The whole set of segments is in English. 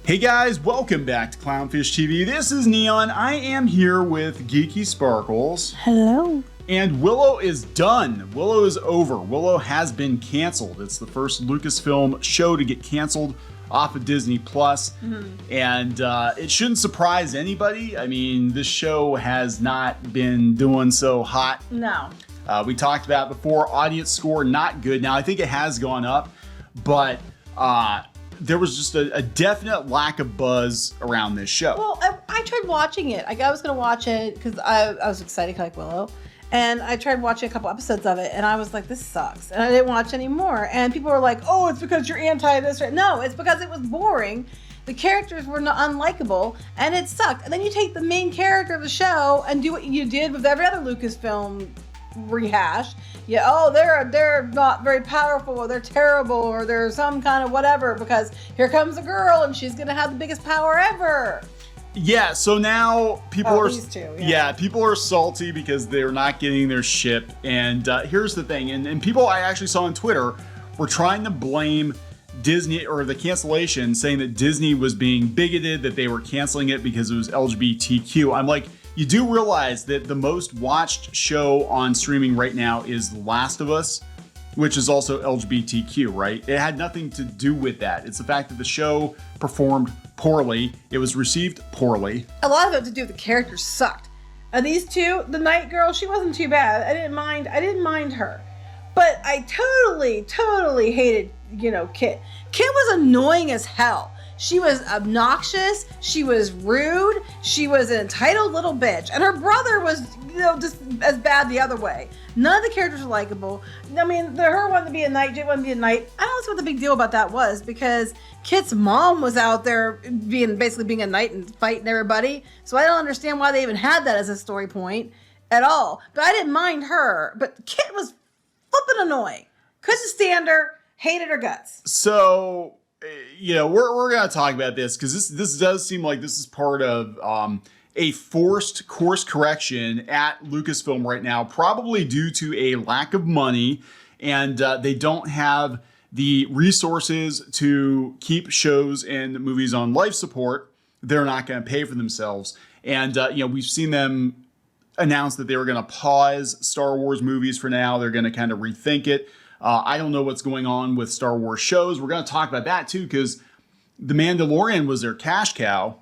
Hey guys, welcome back to Clownfish TV. This is Neon. I am here with Geeky Sparkles. Hello. And Willow is done. Willow is over. Willow has been canceled. It's the first Lucasfilm show to get canceled off of Disney Plus. And it shouldn't surprise anybody. I mean, this show has not been doing so hot. No. We talked about it before, audience score not good. Now, I think it has gone up, but there was just a definite lack of buzz around this show. Well, I tried watching it. I was going to watch it because I was excited like Willow. And I tried watching a couple episodes of it, and I was like, this sucks. And I didn't watch anymore. And people were like, oh, it's because you're anti this. No, it's because it was boring. The characters were unlikable, and it sucked. And then you take the main character of the show and do what you did with every other Lucasfilm rehash. Yeah, oh, they're not very powerful, or they're terrible, or they're some kind of whatever, because here comes a girl, and she's going to have the biggest power ever. Yeah, so now people are these two, yeah. People are salty because they're not getting their ship. And here's the thing, and people I actually saw on Twitter were trying to blame Disney or the cancellation, saying that Disney was being bigoted, that they were canceling it because it was LGBTQ. I'm like, you do realize that the most watched show on streaming right now is The Last of Us, which is also LGBTQ, right? It had nothing to do with that. It's the fact that the show performed poorly. It was received poorly. A lot of it to do with the characters sucked. And these two, the night girl, she wasn't too bad. I didn't mind her. But I totally hated, Kit. Kit was annoying as hell. She was obnoxious. She was rude. She was an entitled little bitch. And her brother was, just as bad the other way. None of the characters were likable. I mean, her wanted to be a knight, Jay wanted to be a knight. I don't know what the big deal about that was, because Kit's mom was out there basically being a knight and fighting everybody. So I don't understand why they even had that as a story point at all. But I didn't mind her. But Kit was flipping annoying. Couldn't stand her. Hated her guts. So, we're going to talk about this because this does seem like this is part of a forced course correction at Lucasfilm right now, probably due to a lack of money, and they don't have the resources to keep shows and movies on life support. They're not going to pay for themselves. And, we've seen them announce that they were going to pause Star Wars movies for now. They're going to kind of rethink it. I don't know what's going on with Star Wars shows. We're going to talk about that too, because The Mandalorian was their cash cow,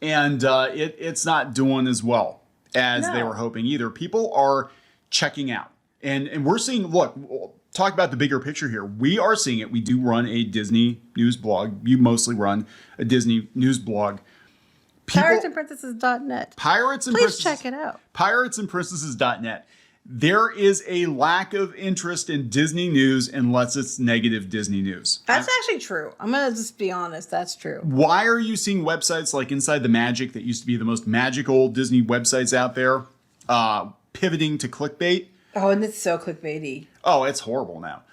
and it's not doing as well as they were hoping either. People are checking out, and we're seeing, look, we'll talk about the bigger picture here. We are seeing it. We do run a Disney news blog. You mostly run a Disney news blog. PiratesandPrincesses.net. Please check it out. PiratesandPrincesses.net. There is a lack of interest in Disney news unless it's negative Disney news. That's actually true. I'm going to just be honest. That's true. Why are you seeing websites like Inside the Magic, that used to be the most magical Disney websites out there, pivoting to clickbait? Oh, and it's so clickbaity. Oh, it's horrible now.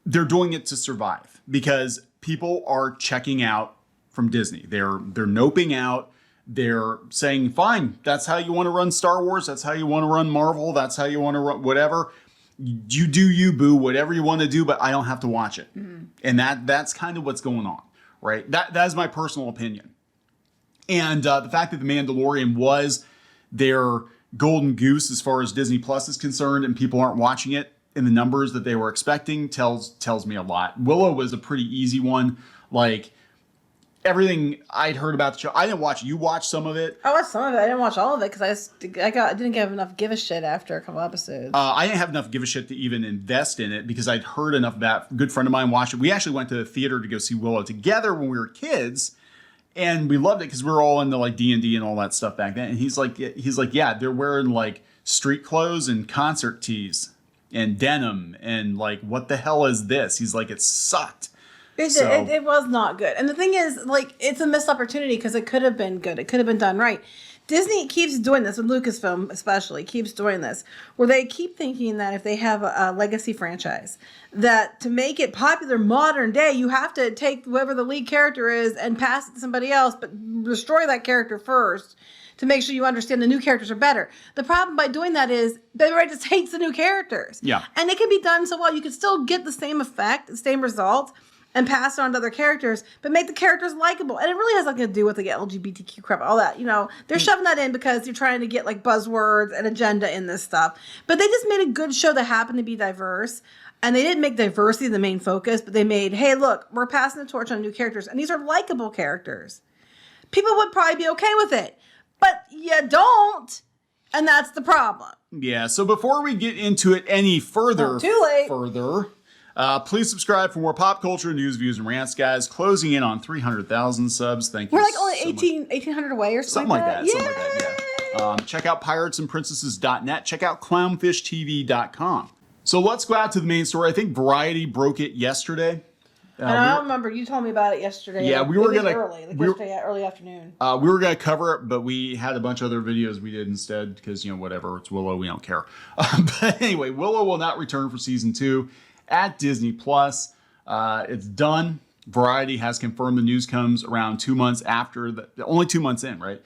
They're doing it to survive because people are checking out from Disney. They're noping out. They're saying, fine, that's how you want to run Star Wars. That's how you want to run Marvel. That's how you want to run whatever. You do you, boo, whatever you want to do, but I don't have to watch it. Mm-hmm. And that's kind of what's going on, right? That is my personal opinion. And the fact that The Mandalorian was their golden goose as far as Disney Plus is concerned, and people aren't watching it in the numbers that they were expecting tells me a lot. Willow was a pretty easy one. Like, everything I'd heard about the show, I didn't watch it. You watched some of it. I watched some of it. I didn't watch all of it because I didn't have enough give a shit after a couple episodes. I didn't have enough give a shit to even invest in it because I'd heard enough about it. A good friend of mine watched it. We actually went to the theater to go see Willow together when we were kids, and we loved it because we were all into like D&D and all that stuff back then. And he's like, yeah, they're wearing like street clothes and concert tees and denim and like, what the hell is this? He's like, it sucked. It was not good. And the thing is, like, it's a missed opportunity because it could have been good. It could have been done right. Disney keeps doing this, with Lucasfilm especially, keeps doing this, where they keep thinking that if they have a legacy franchise, that to make it popular modern day, you have to take whoever the lead character is and pass it to somebody else, but destroy that character first to make sure you understand the new characters are better. The problem by doing that is everybody just hates the new characters. Yeah. And it can be done so well. You can still get the same effect, the same result. and pass it on to other characters, but make the characters likable. And it really has nothing to do with like LGBTQ crap, all that. You know, they're shoving that in because you're trying to get like buzzwords and agenda in this stuff. But they just made a good show that happened to be diverse. And they didn't make diversity the main focus, but they made, hey, look, we're passing the torch on new characters. And these are likable characters. People would probably be okay with it. But you don't. And that's the problem. Yeah, so before we get into it any further, too late. Please subscribe for more pop culture news, views, and rants, guys. Closing in on 300,000 subs. Thank you. We're like only so 1,800 away or something like that. Something like that, yeah. Check out piratesandprincesses.net. Check out clownshishtv.com. So let's go out to the main story. I think Variety broke it yesterday. And I don't remember. You told me about it yesterday. Yeah, we were gonna early afternoon. We were gonna cover it, but we had a bunch of other videos we did instead because whatever. It's Willow. We don't care. But anyway, Willow will not return for season 2 at Disney Plus. It's done. Variety has confirmed the news comes around 2 months after only 2 months in, right?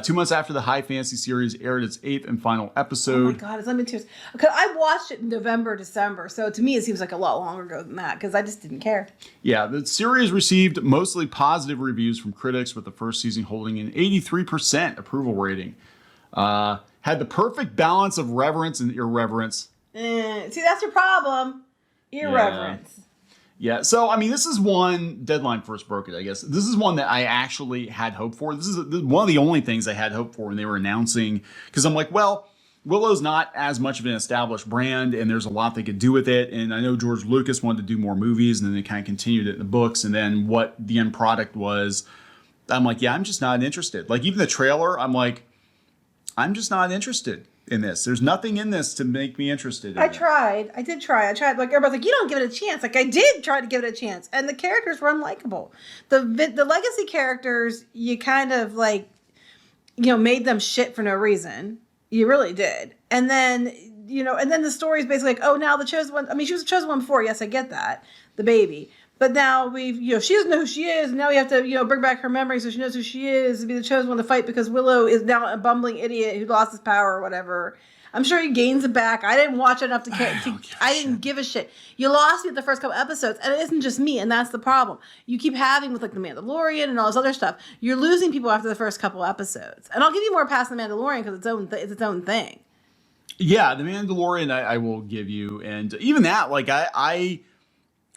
2 months after the high fantasy series aired its 8th and final episode. Oh my God, it's let me tears. Because I watched it in November, December, so to me it seems like a lot longer ago than that because I just didn't care. Yeah, the series received mostly positive reviews from critics, with the first season holding an 83% approval rating. Had the perfect balance of reverence and irreverence. See, that's your problem. Irreverence. Yeah, so, I mean, this is one, Deadline first broke it, I guess. This is one that I actually had hope for. This is one of the only things I had hope for when they were announcing, because I'm like, well, Willow's not as much of an established brand, and there's a lot they could do with it, and I know George Lucas wanted to do more movies, and then they kind of continued it in the books, and then what the end product was, I'm like, yeah, I'm just not interested. Like, even the trailer, I'm like, I'm just not interested in this. There's nothing in this to make me interested in I tried. Like, everybody's like, you don't give it a chance. Like, I did try to give it a chance. And the characters were unlikable. The legacy characters, you kind of, like, made them shit for no reason. You really did. And then, and then the story is basically like, oh, now the chosen one. I mean, she was the chosen one before. Yes, I get that. The baby. But now she doesn't know who she is. And now we have to, bring back her memory so she knows who she is and be the chosen one to fight because Willow is now a bumbling idiot who lost his power or whatever. I'm sure he gains it back. I didn't watch enough to care. I didn't give a shit. You lost me at the first couple episodes, and it isn't just me, and that's the problem. You keep having with like the Mandalorian and all this other stuff. You're losing people after the first couple episodes, and I'll give you more past the Mandalorian because it's its own thing. Yeah, the Mandalorian I will give you, and even that, like I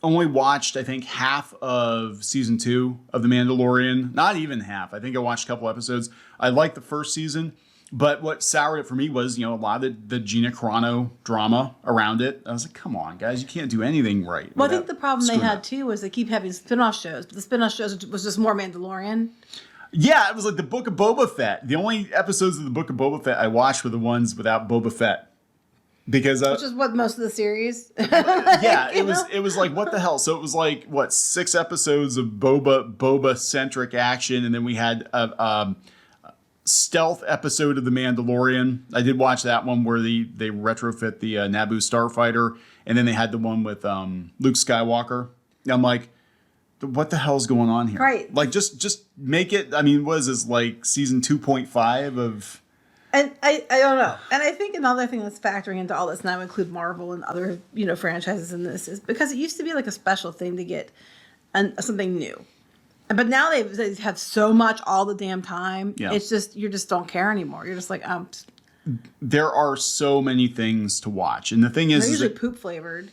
only watched, I think, half of season 2 of The Mandalorian. Not even half. I think I watched a couple episodes. I liked the first season, but what soured it for me was, a lot of the Gina Carano drama around it. I was like, come on, guys, you can't do anything right. Well, I think the problem they had, too, was they keep having spin-off shows, but the spin-off shows was just more Mandalorian. Yeah, it was like the Book of Boba Fett. The only episodes of the Book of Boba Fett I watched were the ones without Boba Fett. Because which is what most of the series. Yeah, it was like, what the hell? So it was like, what, 6 episodes of Boba centric action, and then we had a stealth episode of The Mandalorian. I did watch that one where they retrofit the Naboo starfighter, and then they had the one with Luke Skywalker. And I'm like, what the hell's going on here? Right. Like, just make it. I mean, what is this, like season 2.5 of? And I don't know. And I think another thing that's factoring into all this, now include Marvel and other, franchises in this, is because it used to be like a special thing to get something new. But now they have so much all the damn time. Yeah. It's just, you just don't care anymore. You're just like, There are so many things to watch. And the thing is, they're usually poop flavored.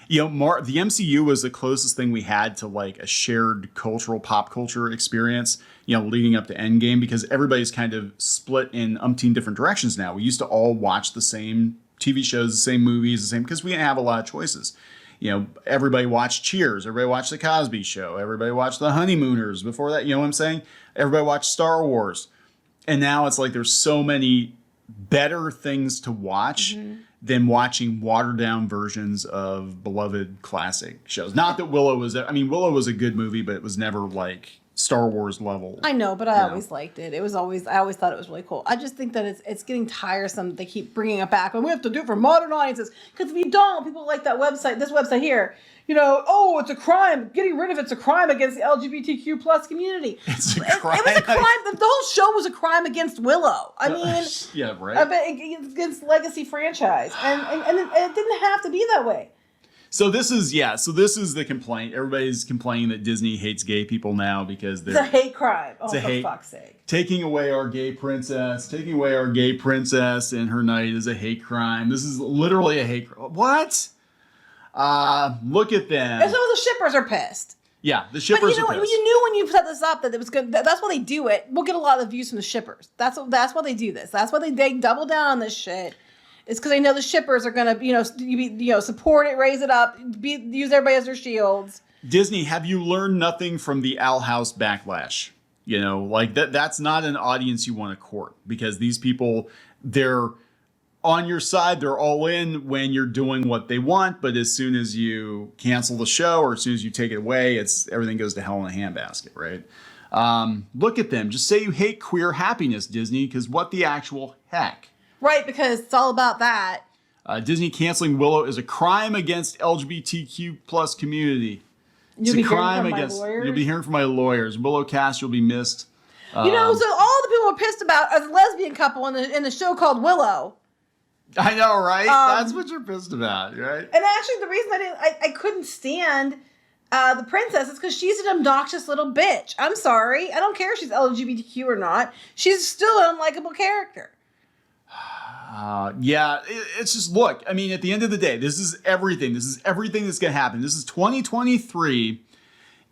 The MCU was the closest thing we had to like a shared pop culture experience, leading up to Endgame, because everybody's kind of split in umpteen different directions now. We used to all watch the same TV shows, the same movies, because we didn't have a lot of choices. Everybody watched Cheers. Everybody watched The Cosby Show. Everybody watched The Honeymooners. Before that, you know what I'm saying? Everybody watched Star Wars. And now it's like there's so many better things to watch than watching watered down versions of beloved classic shows. Not that Willow was a good movie, but it was never like Star Wars level. I know, but I always liked it. I always thought it was really cool. I just think that it's getting tiresome that they keep bringing it back. And we have to do it for modern audiences. Because if you don't, people like this website here, it's a crime. Getting rid of it's a crime against the LGBTQ plus community. It's a crime. It was a crime. The whole show was a crime against Willow. I mean, yeah, right. Against legacy franchise. And it didn't have to be that way. So this is the complaint. Everybody's complaining that Disney hates gay people now because It's a hate crime. Oh, it's a for hate- fuck's sake. taking away our gay princess and her knight is a hate crime. This is literally a hate crime. What? Look at them. And so the shippers are pissed. Yeah, the shippers are pissed. You knew when you set this up that it was good. That's why they do it. We'll get a lot of views from the shippers. That's why they do this. That's why they double down on this shit. It's because they know the shippers are gonna, support it, raise it up, use everybody as their shields. Disney, have you learned nothing from the Owl House backlash? That's not an audience you want to court, because these people, they're on your side, they're all in when you're doing what they want, but as soon as you cancel the show or as soon as you take it away, everything goes to hell in a handbasket, right? Look at them. Just say you hate queer happiness, Disney, because what the actual heck? Right, because it's all about that. Disney canceling Willow is a crime against LGBTQ plus community. You'll be hearing from my lawyers? You'll be hearing from my lawyers. Willow cast, you'll be missed. So all the people are pissed about are the lesbian couple in the show called Willow. I know, right? That's what you're pissed about, right? And actually, the reason I couldn't stand the princess is because she's an obnoxious little bitch. I'm sorry. I don't care if she's LGBTQ or not. She's still an unlikable character. It's just, look, I mean, at the end of the day, this is everything. This is everything that's going to happen. This is 2023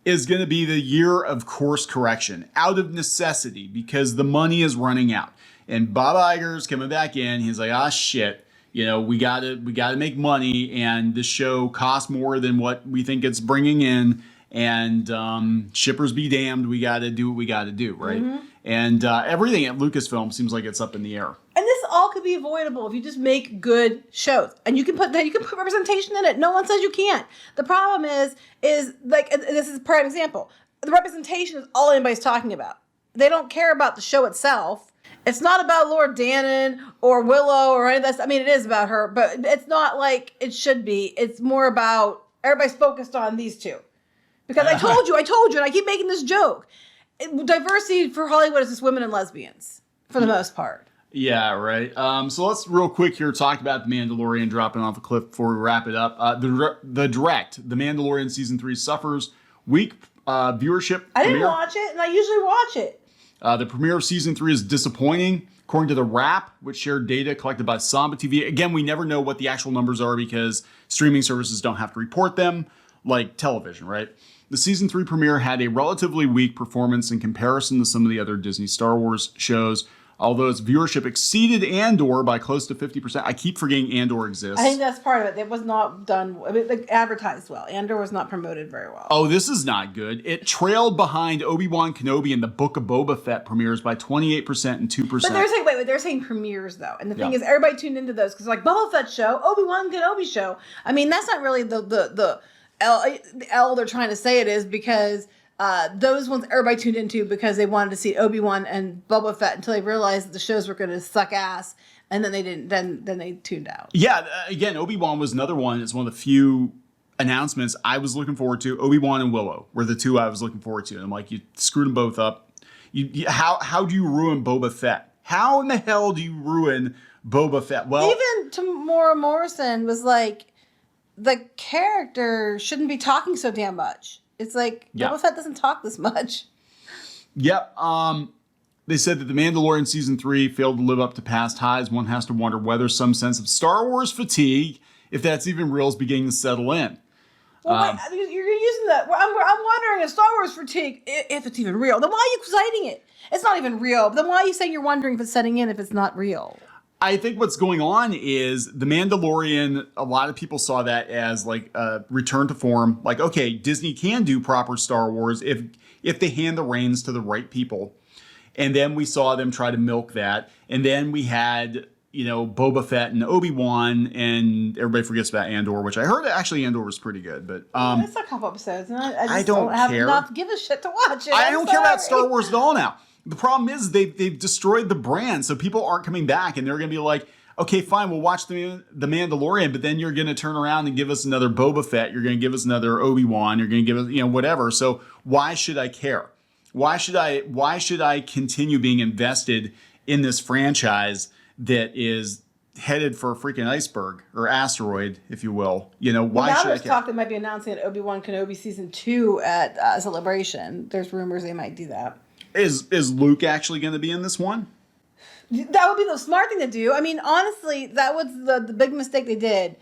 is going to be the year of course correction out of necessity because the money is running out. And Bob Iger's coming back in. He's like, shit, we gotta make money, and the show costs more than what we think it's bringing in. And shippers be damned, we gotta do what we gotta do, right? Mm-hmm. And everything at Lucasfilm seems like it's up in the air. And this all could be avoidable if you just make good shows, and you can put representation in it. No one says you can't. The problem is like, this is a prime example. The representation is all anybody's talking about. They don't care about the show itself. It's not about Laura Dannon or Willow or any of that. I mean, it is about her, but it's not like it should be. It's more about everybody's focused on these two. Because I told you, and I keep making this joke. Diversity for Hollywood is just women and lesbians, for the most part. Yeah, right. So let's real quick here talk about The Mandalorian dropping off a cliff before we wrap it up. The direct, The Mandalorian Season 3 suffers weak viewership. I didn't watch it, and I usually watch it. The premiere of Season 3 is disappointing, according to The Wrap, which shared data collected by Samba TV. Again, we never know what the actual numbers are because streaming services don't have to report them, like television, right? The Season 3 premiere had a relatively weak performance in comparison to some of the other Disney Star Wars shows, although its viewership exceeded Andor by close to 50%. I keep forgetting Andor exists. I think that's part of it. It was not done, advertised well. Andor was not promoted very well. Oh, this is not good. It trailed behind Obi-Wan Kenobi and the Book of Boba Fett premieres by 28% and 2%. But they're saying premieres, though. And the thing is, everybody tuned into those because, like, Boba Fett show, Obi-Wan Kenobi show. I mean, that's not really the L they're trying to say it is, because those ones everybody tuned into because they wanted to see Obi-Wan and Boba Fett until they realized that the shows were going to suck ass, and then they didn't. Then they tuned out. Yeah, again, Obi-Wan was another one. It's one of the few announcements I was looking forward to. Obi-Wan and Willow were the two I was looking forward to. And I'm like, you screwed them both up. How do you ruin Boba Fett? How in the hell do you ruin Boba Fett? Well, even Tamora Morrison was like, the character shouldn't be talking so damn much. It's like, Boba Fett doesn't talk this much. Yep. They said that The Mandalorian Season 3 failed to live up to past highs. One has to wonder whether some sense of Star Wars fatigue, if that's even real, is beginning to settle in. Well, wait, you're using that. I'm wondering if Star Wars fatigue, if it's even real. Then why are you citing it? It's not even real. Then why are you saying you're wondering if it's setting in if it's not real? I think what's going on is The Mandalorian, a lot of people saw that as like a return to form. Like, okay, Disney can do proper Star Wars if they hand the reins to the right people. And then we saw them try to milk that. And then we had, Boba Fett and Obi-Wan, and everybody forgets about Andor, which I heard actually Andor was pretty good. But it's a couple episodes, and I don't have care. enough to give a shit to watch it. I don't care about Star Wars at all now. The problem is they've destroyed the brand, so people aren't coming back, and they're going to be like, okay, fine, we'll watch the Mandalorian, but then you're going to turn around and give us another Boba Fett, you're going to give us another Obi-Wan, you're going to give us, whatever. So why should I care? Why should I continue being invested in this franchise that is headed for a freaking iceberg or asteroid, if you will. You know, why now should I there's care? talk they might be announcing an Obi-Wan Kenobi season 2 at Celebration. There's rumors they might do that. Is Luke actually going to be in this one? That would be the smart thing to do. I mean, honestly, that was the big mistake they did.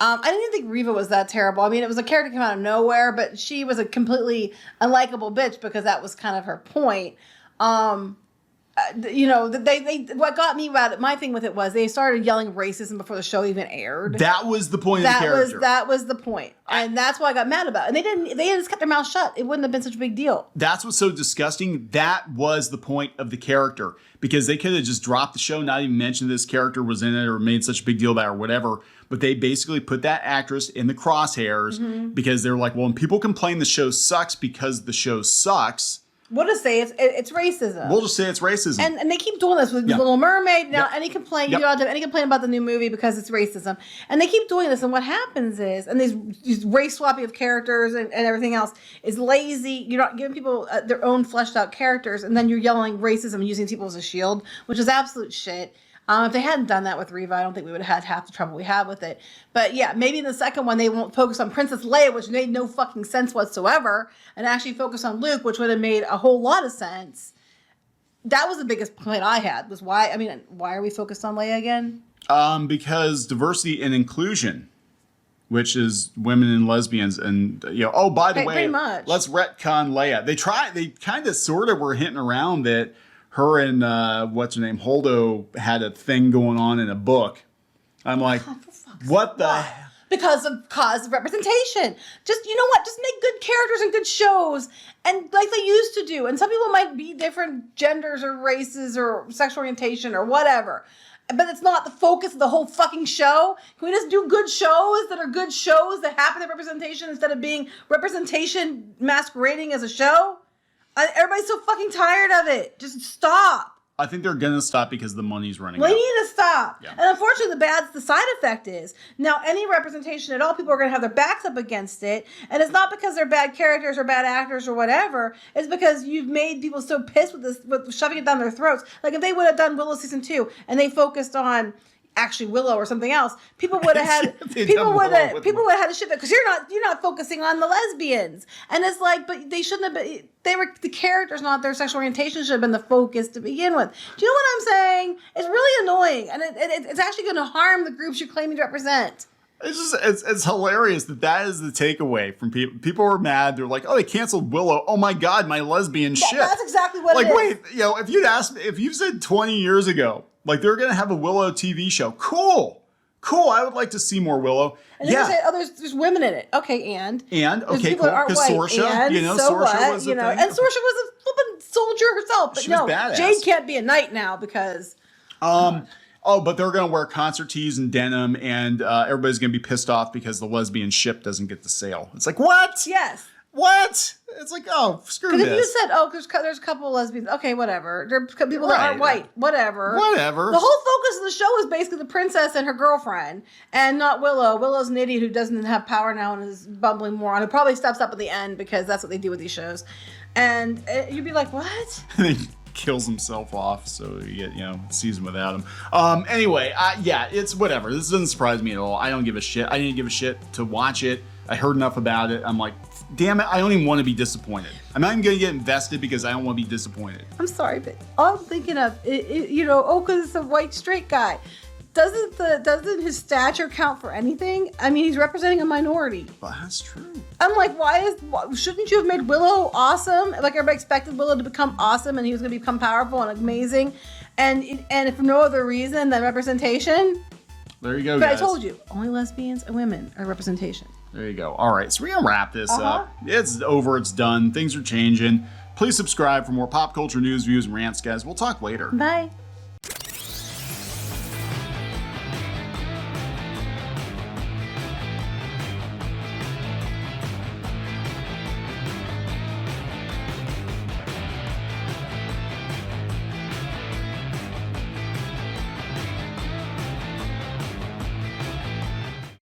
I didn't even think Reva was that terrible. I mean, it was a character that came out of nowhere, but she was a completely unlikable bitch because that was kind of her point. You know, they what got me about it, my thing with it was they started yelling racism before the show even aired. That was the point of the character. That was the point. And that's what I got mad about. And they just kept their mouth shut. It wouldn't have been such a big deal. That's what's so disgusting. That was the point of the character. Because they could have just dropped the show, not even mentioned this character was in it or made such a big deal about it or whatever. But they basically put that actress in the crosshairs because they're like, well, when people complain the show sucks because the show sucks. We'll just say it's racism. We'll just say it's racism. And they keep doing this with Little Mermaid. Now, any complaint, Yep. you don't have any complaint about the new movie because it's racism. And they keep doing this. And what happens is, and these race swapping of characters and everything else is lazy. You're not giving people their own fleshed out characters. And then you're yelling racism and using people as a shield, which is absolute shit. If they hadn't done that with Reva, I don't think we would have had half the trouble we had with it. But yeah, maybe in the second one, they won't focus on Princess Leia, which made no fucking sense whatsoever, and actually focus on Luke, which would have made a whole lot of sense. That was the biggest complaint I had, was why are we focused on Leia again? Because diversity and inclusion, which is women and lesbians. And, you know, oh, by the way, pretty much. Let's retcon Leia. They kind of sort of were hinting around that her and what's her name, Holdo, had a thing going on in a book. I'm like, what the hell? Because of representation. Just, you know what? Just make good characters and good shows, and like they used to do. And some people might be different genders or races or sexual orientation or whatever, but it's not the focus of the whole fucking show. Can we just do good shows that are good shows that happen to representation instead of being representation masquerading as a show? Everybody's so fucking tired of it. Just stop. I think they're going to stop because the money's running We out. need to stop. Yeah. And unfortunately, the side effect is now any representation at all, people are going to have their backs up against it. And it's not because they're bad characters or bad actors or whatever. It's because you've made people so pissed with shoving it down their throats. Like if they would have done Willow season 2 and they focused on actually Willow or something else, people would have had people would have had to shit because you're not focusing on the lesbians. And it's like, but they shouldn't have been. They were the characters, not their sexual orientation, should have been the focus to begin with. Do you know what I'm saying? It's really annoying, and it's actually going to harm the groups you're claiming to represent. It's hilarious that is the takeaway from people. People are mad. They're like, oh, they canceled Willow. Oh my God, my lesbian shit. That's exactly what it is. Wait, you know, if you said 20 years ago, like they're going to have a Willow TV show. Cool. I would like to see more Willow. And then you say, oh, there's women in it. Okay, and okay, cool. Because Sorsha, you know, so Sorsha was a thing. And Sorsha was a flippin' soldier herself. But She was no, badass. Jade can't be a knight now because. Oh, but they're going to wear concert tees and denim, and everybody's going to be pissed off because the lesbian ship doesn't get the sail. It's like, what? Yes. What? It's like, oh, screw this. Because if you said, oh, there's a couple of lesbians, okay, whatever. There are people that aren't white, whatever. Whatever. The whole focus of the show is basically the princess and her girlfriend, and not Willow. Willow's an idiot who doesn't have power now and is bumbling moron who probably steps up at the end because that's what they do with these shows. And you'd be like, what? He kills himself off, so you get, you know, season without him. Anyway, yeah, it's whatever. This doesn't surprise me at all. I don't give a shit. I didn't give a shit to watch it. I heard enough about it. I'm like, damn it, I don't even want to be disappointed. I'm not even going to get invested because I don't want to be disappointed. I'm sorry, but all I'm thinking of, because it's a white straight guy. Doesn't his stature count for anything? I mean, he's representing a minority. Well, that's true. I'm like, shouldn't you have made Willow awesome? Like everybody expected Willow to become awesome and he was going to become powerful and amazing. And if for no other reason than representation. There you go, but guys. I told you, only lesbians and women are representation. There you go. All right, so we're going to wrap this up. It's over. It's done. Things are changing. Please subscribe for more pop culture news, views, and rants, guys. We'll talk later. Bye.